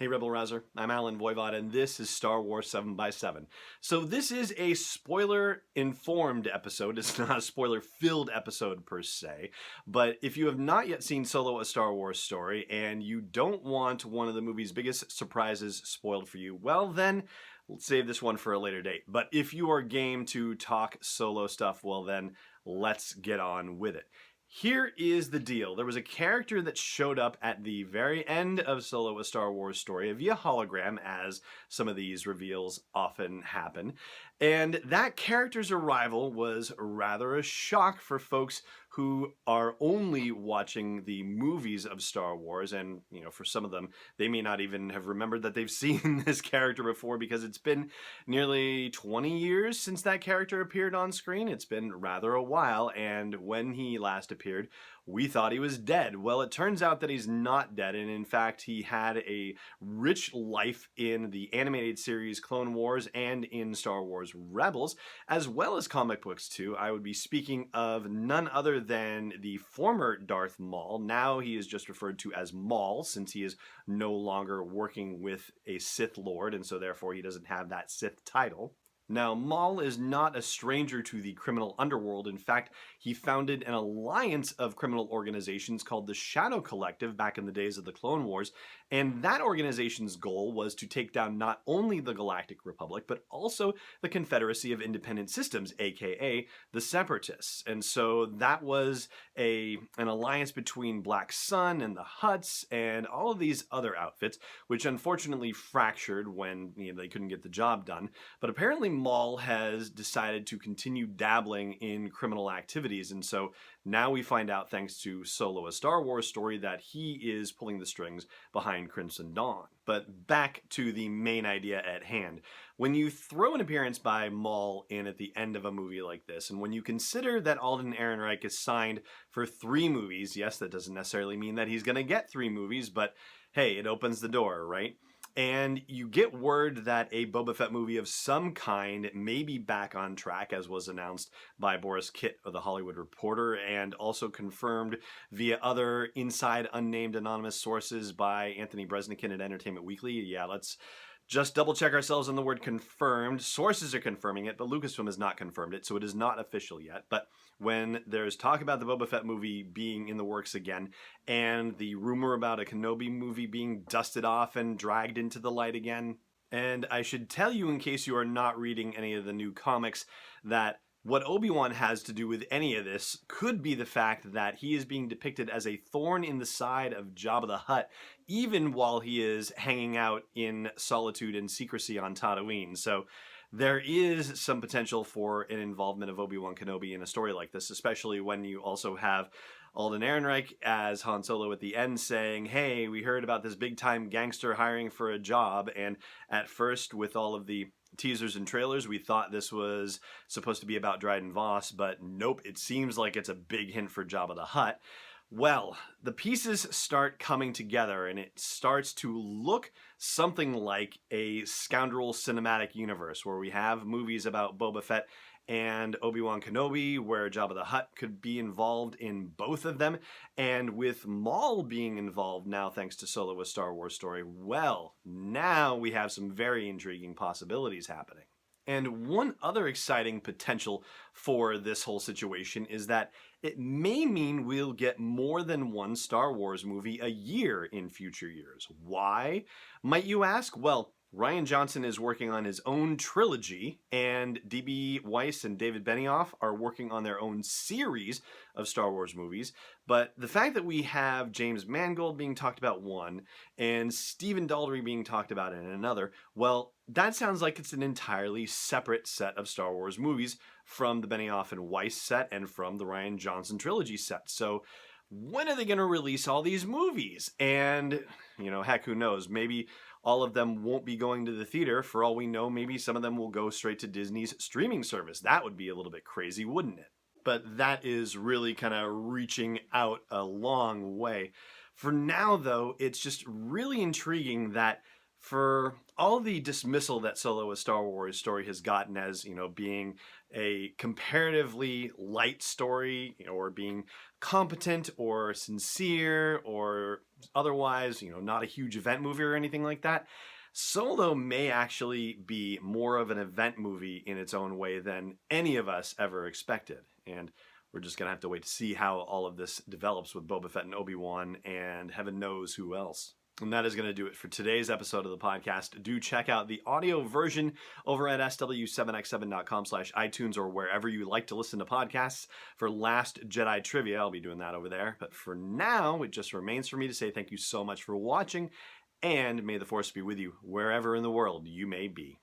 Hey Rebel Rouser, I'm Alan Voivod, and this is Star Wars 7 by 7. So this is a spoiler-informed episode. It's not a spoiler-filled episode per se, but if you have not yet seen Solo: A Star Wars Story, and you don't want one of the movie's biggest surprises spoiled for you, well then, let's save this one for a later date. But if you are game to talk Solo stuff, well then, let's get on with it. Here is the deal. There was a character that showed up at the very end of Solo: A Star Wars Story via hologram, as some of these reveals often happen. And that character's arrival was rather a shock for folks who are only watching the movies of Star Wars. And, for some of them, they may not even have remembered that they've seen this character before because it's been nearly 20 years since that character appeared on screen. It's been rather a while. And when he last appeared, we thought he was dead. Well, it turns out that he's not dead, and in fact, he had a rich life in the animated series Clone Wars and in Star Wars Rebels, as well as comic books too. I would be speaking of none other than the former Darth Maul. Now he is just referred to as Maul, since he is no longer working with a Sith Lord, and so therefore he doesn't have that Sith title. Now, Maul is not a stranger to the criminal underworld. In fact, he founded an alliance of criminal organizations called the Shadow Collective back in the days of the Clone Wars, and that organization's goal was to take down not only the Galactic Republic, but also the Confederacy of Independent Systems, aka the Separatists. And so that was an alliance between Black Sun and the Hutts and all of these other outfits, which unfortunately fractured when they couldn't get the job done. But apparently Maul has decided to continue dabbling in criminal activities, and so now we find out, thanks to Solo: A Star Wars Story, that he is pulling the strings behind Crimson Dawn. But back to the main idea at hand. When you throw an appearance by Maul in at the end of a movie like this, and when you consider that Alden Ehrenreich is signed for 3 movies, yes, that doesn't necessarily mean that he's going to get 3 movies, but hey, it opens the door, right? And you get word that a Boba Fett movie of some kind may be back on track, as was announced by Boris Kitt of The Hollywood Reporter, and also confirmed via other inside unnamed anonymous sources by Anthony Bresnikan at Entertainment Weekly. Yeah, let's just double check ourselves on the word confirmed. Sources are confirming it, but Lucasfilm has not confirmed it, so it is not official yet. But when there's talk about the Boba Fett movie being in the works again, and the rumor about a Kenobi movie being dusted off and dragged into the light again, and I should tell you, in case you are not reading any of the new comics, that what Obi-Wan has to do with any of this could be the fact that he is being depicted as a thorn in the side of Jabba the Hutt, even while he is hanging out in solitude and secrecy on Tatooine. So there is some potential for an involvement of Obi-Wan Kenobi in a story like this, especially when you also have Alden Ehrenreich as Han Solo at the end saying, hey, we heard about this big-time gangster hiring for a job, and at first, with all of the teasers and trailers, we thought this was supposed to be about Dryden Voss, but nope, it seems like it's a big hint for Jabba the Hutt. Well, the pieces start coming together, and it starts to look something like a Scoundrels Cinematic Universe, where we have movies about Boba Fett and Obi-Wan Kenobi, where Jabba the Hutt could be involved in both of them, and with Maul being involved now thanks to Solo: A Star Wars Story, well, now we have some very intriguing possibilities happening. And one other exciting potential for this whole situation is that it may mean we'll get more than one Star Wars movie a year in future years. Why, might you ask? Well, Rian Johnson is working on his own trilogy, and D.B. Weiss and David Benioff are working on their own series of Star Wars movies. But the fact that we have James Mangold being talked about one, and Stephen Daldry being talked about in another, well, that sounds like it's an entirely separate set of Star Wars movies from the Benioff and Weiss set and from the Rian Johnson trilogy set. So when are they going to release all these movies? And, heck, who knows? Maybe all of them won't be going to the theater. For all we know, maybe some of them will go straight to Disney's streaming service. That would be a little bit crazy, wouldn't it? But that is really kind of reaching out a long way. For now, though, it's just really intriguing that For all the dismissal that Solo: A Star Wars story has gotten as, being a comparatively light story, or being competent or sincere or otherwise, not a huge event movie or anything like that, Solo may actually be more of an event movie in its own way than any of us ever expected. And we're just going to have to wait to see how all of this develops with Boba Fett and Obi-Wan and heaven knows who else. And that is going to do it for today's episode of the podcast. Do check out the audio version over at sw7x7.com/iTunes or wherever you like to listen to podcasts for Last Jedi Trivia. I'll be doing that over there. But for now, it just remains for me to say thank you so much for watching, and may the Force be with you wherever in the world you may be.